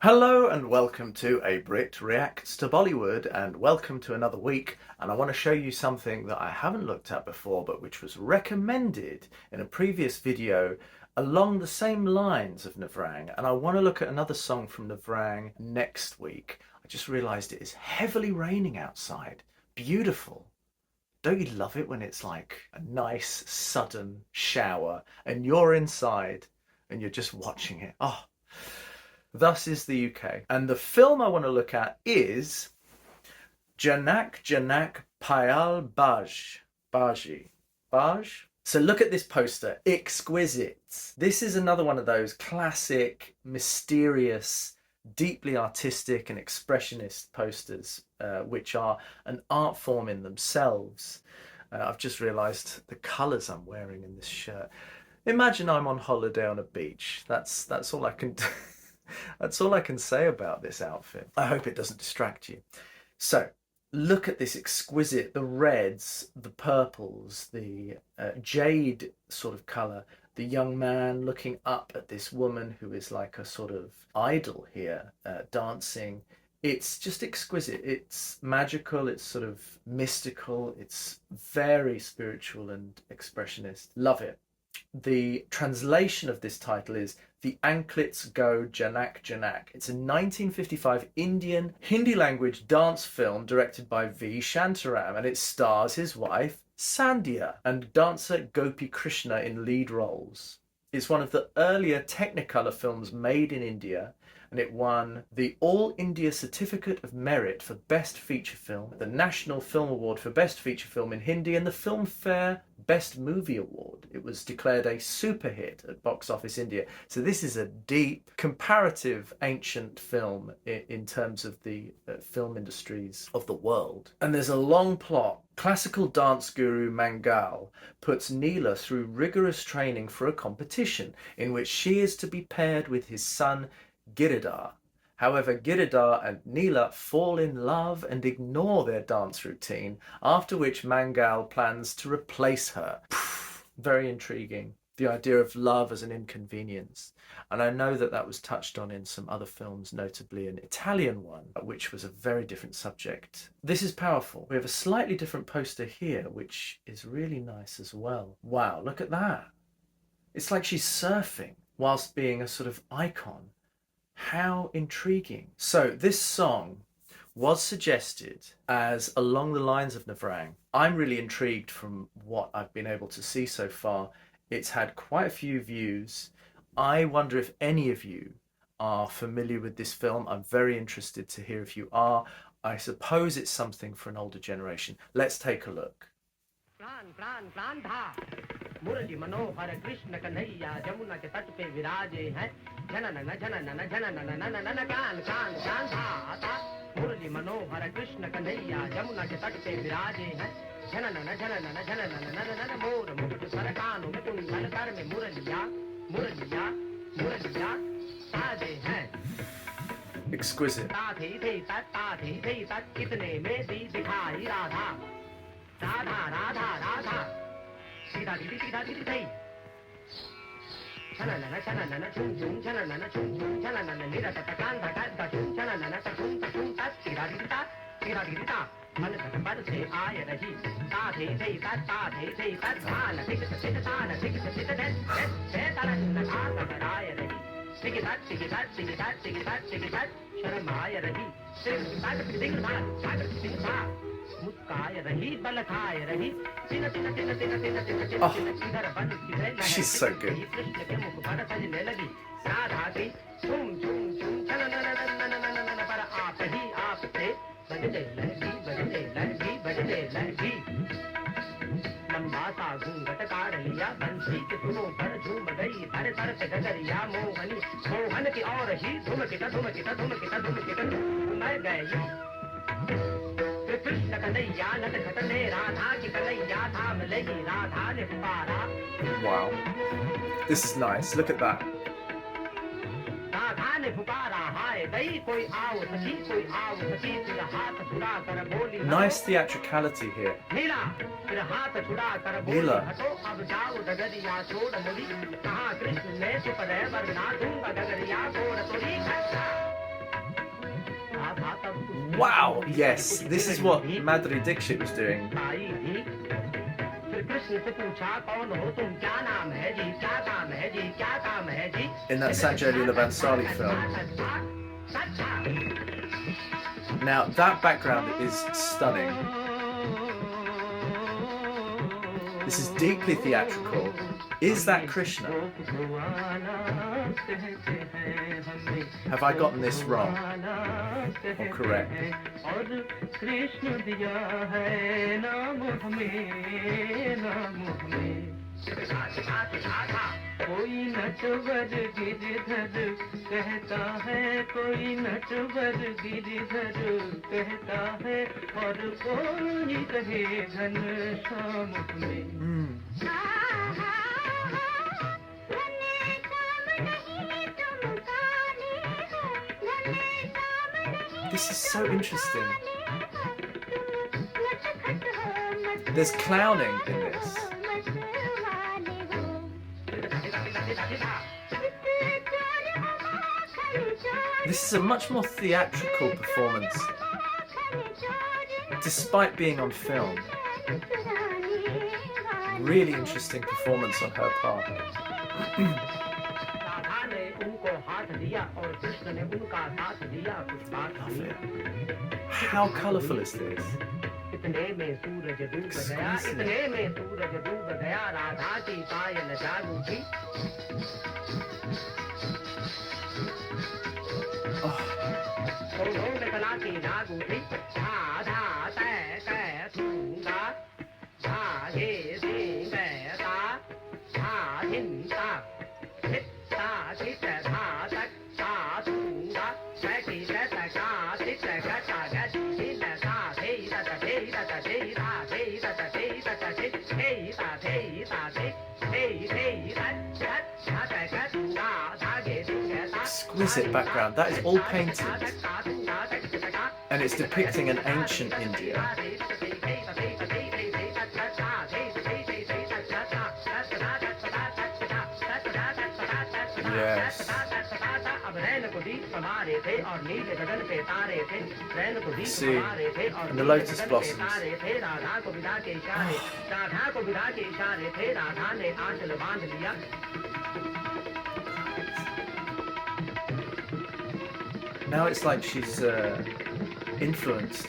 Hello and welcome to A Brit Reacts to Bollywood, and welcome to another week. And I want to show you something that I haven't looked at before but which was recommended in a previous video along the same lines of Navrang, and I want to look at another song from Navrang next week. I just realised it is heavily raining outside. Beautiful. Don't you love it when it's like a nice sudden shower and you're inside and you're just watching it? Oh, thus is the UK. And the film I want to look at is JHANAK JHANAK Payal Baajhe. Baaj? So look at this poster, exquisite. This is another one of those classic, mysterious, deeply artistic and expressionist posters, which are an art form in themselves. I've just realised the colours I'm wearing in this shirt. Imagine I'm on holiday on a beach. That's all I can do. That's all I can say about this outfit. I hope it doesn't distract you. So look at this exquisite, the reds, the purples, the jade sort of colour, the young man looking up at this woman who is like a sort of idol here, dancing. It's just exquisite. It's magical, it's sort of mystical, it's very spiritual and expressionist. Love it. The translation of this title is The Anklets Go JHANAK JHANAK. It's a 1955 Indian Hindi language dance film directed by V. Shantaram, and it stars his wife Sandhya and dancer Gopi Krishna in lead roles. It's one of the earlier Technicolor films made in India, and it won the All India Certificate of Merit for Best Feature Film, the National Film Award for Best Feature Film in Hindi, and the Filmfare Best Movie Award. It was declared a super hit at Box Office India. So this is a deep, comparative, ancient film in terms of the film industries of the world. And there's a long plot. Classical dance guru Mangal puts Neela through rigorous training for a competition in which she is to be paired with his son Giridhar. However, Giridhar and Neela fall in love and ignore their dance routine, after which Mangal plans to replace her. Very intriguing. The idea of love as an inconvenience. And I know that that was touched on in some other films, notably an Italian one, which was a very different subject. This is powerful. We have a slightly different poster here, which is really nice as well. Wow, look at that. It's like she's surfing whilst being a sort of icon. How intriguing. So this song was suggested as along the lines of Navrang. I'm really intrigued from what I've been able to see so far. It's had quite a few views. I wonder if any of you are familiar with this film. I'm very interested to hear if you are. I suppose it's something for an older generation. Let's take a look. Murli Manohar Krishna Kanhaiya Jamuna के तट पे विराजे हैं झनन झनन झनन कान कान कान था मुरली मनोहर कृष्ण कन्हैया जमुना के तट पे विराजे हैं झनन झनन झनन मोर मुकुट सर कान में कुंडल कर में मुरलिया मुरलिया मुरलिया साजे हैं. Exquisite. ता थे तत कितने में दी दिखाई राधा राधा राधा राधा सीधा दीदी थई छननन छननन छुम छुम छननन छुम छुम छननन निरत तकान धका छुम छननन तकुम तकुम तत सीधा दीदी ता मन तक पर से आय रही ता थे तत धान टिक तान टिक से तरन लगा कराय रही टिक तत शर्म आय रही सिंह था मुस्काय रही बल खाय रही तिन इधर बन She's so good. कृष्ण के मुख पर सजने लगी राधा की झूम झूम झूम छननन पर आप थे बजने लगी लंबा सा घूंघट काढ़ लिया बंसी के धुनों पर झूम गई धर से गगरिया मोहन की और ही धुमकिता मैं गई कृष्ण कन्हैया नट खटने राधा की कन्हैया थाम लगी राधा ने पुकारा. Wow. This is nice. Look at that. Radha ने पुकारा हाय गई कोई आओ सखी फिर हाथ छुड़ा कर बोली Nice theatricality here. नीला फिर हाथ छुड़ा कर बोली हटो अब जाओ डगरिया छोड़ मुड़ी कहाँ कृष्ण ने चुप रहे वरना दूंगा डगरिया छोड़ तोड़ी खट्टा Wow, yes, this is what Madhuri Dixit was doing. In that Sanjay Leela Bhansali film. Now that background is stunning. This is deeply theatrical. Is that Krishna? Have I gotten this wrong? Or correct? कोई नटवर गिरधर कहता है, कोई नटवर गिरधर कहता है, और कोई कहे घनश्याम में। This is so interesting. There's clowning in this. This is a much more theatrical performance, despite being on film. Really interesting performance on her part. Lovely. How colourful is this? Exquisite background. That is all painted, and it's depicting an ancient India. Yes. See, and the lotus blossoms. Now it's like she's influenced.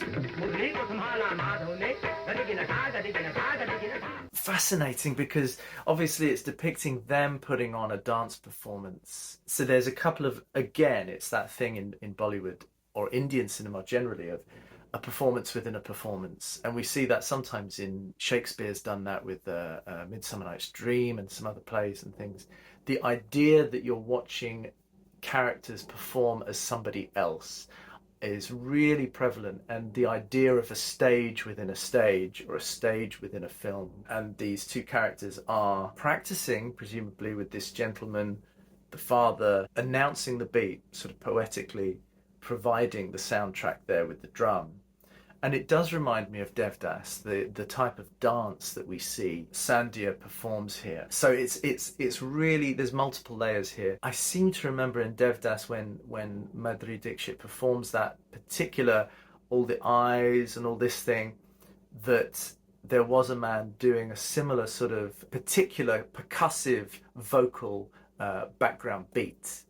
Fascinating, because obviously it's depicting them putting on a dance performance. So there's a couple of, again, it's that thing in Bollywood or Indian cinema generally of a performance within a performance. And we see that sometimes in Shakespeare's done that with Midsummer Night's Dream and some other plays and things. The idea that you're watching characters perform as somebody else is really prevalent, and the idea of a stage within a stage or a stage within a film, and these two characters are practicing presumably with this gentleman, the father, announcing the beat, sort of poetically providing the soundtrack there with the drum. And it does remind me of Devdas, the type of dance that we see Sandhya performs here. So it's really, there's multiple layers here. I seem to remember in Devdas when Madhuri Dixit performs that particular, all the eyes and all this thing, that there was a man doing a similar sort of particular percussive vocal background beat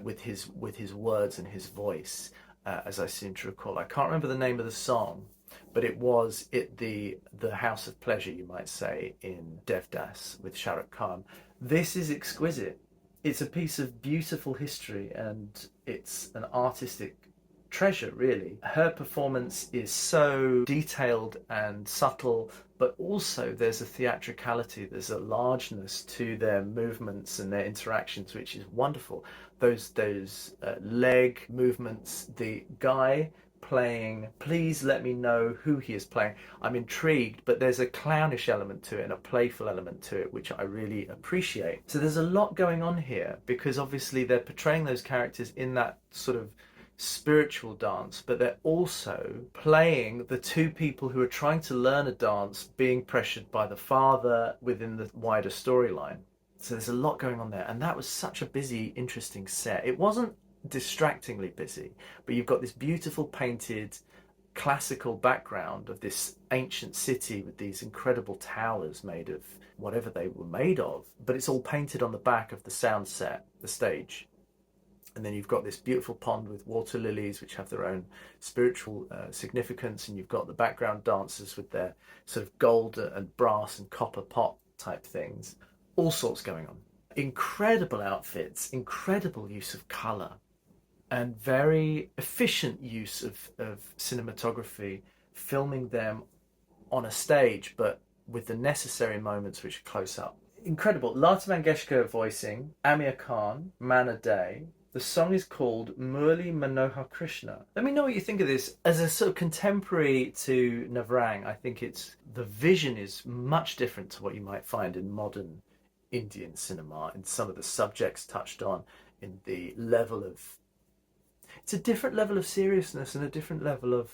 with his words and his voice. As I seem to recall. I can't remember the name of the song, but it was the House of Pleasure, you might say, in Devdas with Shah Rukh Khan. This is exquisite. It's a piece of beautiful history, and it's an artistic treasure, really. Her performance is so detailed and subtle, but also there's a theatricality, there's a largeness to their movements and their interactions, which is wonderful. Those leg movements, the guy playing, please let me know who he is playing. I'm intrigued, but there's a clownish element to it and a playful element to it, which I really appreciate. So there's a lot going on here, because obviously they're portraying those characters in that sort of spiritual dance, but they're also playing the two people who are trying to learn a dance being pressured by the father within the wider storyline. So there's a lot going on there, and that was such a busy, interesting set. It wasn't distractingly busy, but you've got this beautiful painted classical background of this ancient city with these incredible towers made of whatever they were made of, but it's all painted on the back of the sound set, the stage. And then you've got this beautiful pond with water lilies, which have their own spiritual significance. And you've got the background dancers with their sort of gold and brass and copper pot type things. All sorts going on. Incredible outfits, incredible use of colour, and very efficient use of cinematography, filming them on a stage, but with the necessary moments which are close up. Incredible. Lata Mangeshkar voicing, Amir Khan, Manna. The song is called MURLI MANOHAR KRISHNA. Let me know what you think of this. As a sort of contemporary to Navrang, I think the vision is much different to what you might find in modern Indian cinema, in some of the subjects touched on, in the level of... It's a different level of seriousness and a different level of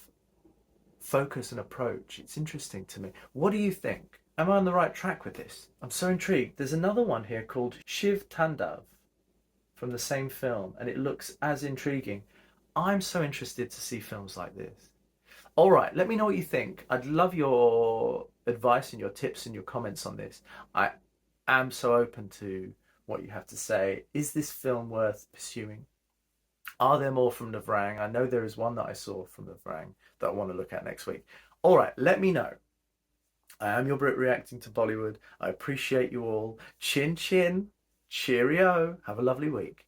focus and approach. It's interesting to me. What do you think? Am I on the right track with this? I'm so intrigued. There's another one here called Shiv Tandav from the same film, and it looks as intriguing. I'm so interested to see films like this. All right, let me know what you think. I'd love your advice and your tips and your comments on this. I am so open to what you have to say. Is this film worth pursuing? Are there more from Navrang? I know there is one that I saw from Navrang that I want to look at next week. All right, let me know. I am your Brit reacting to Bollywood. I appreciate you all. Chin chin. Cheerio. Have a lovely week.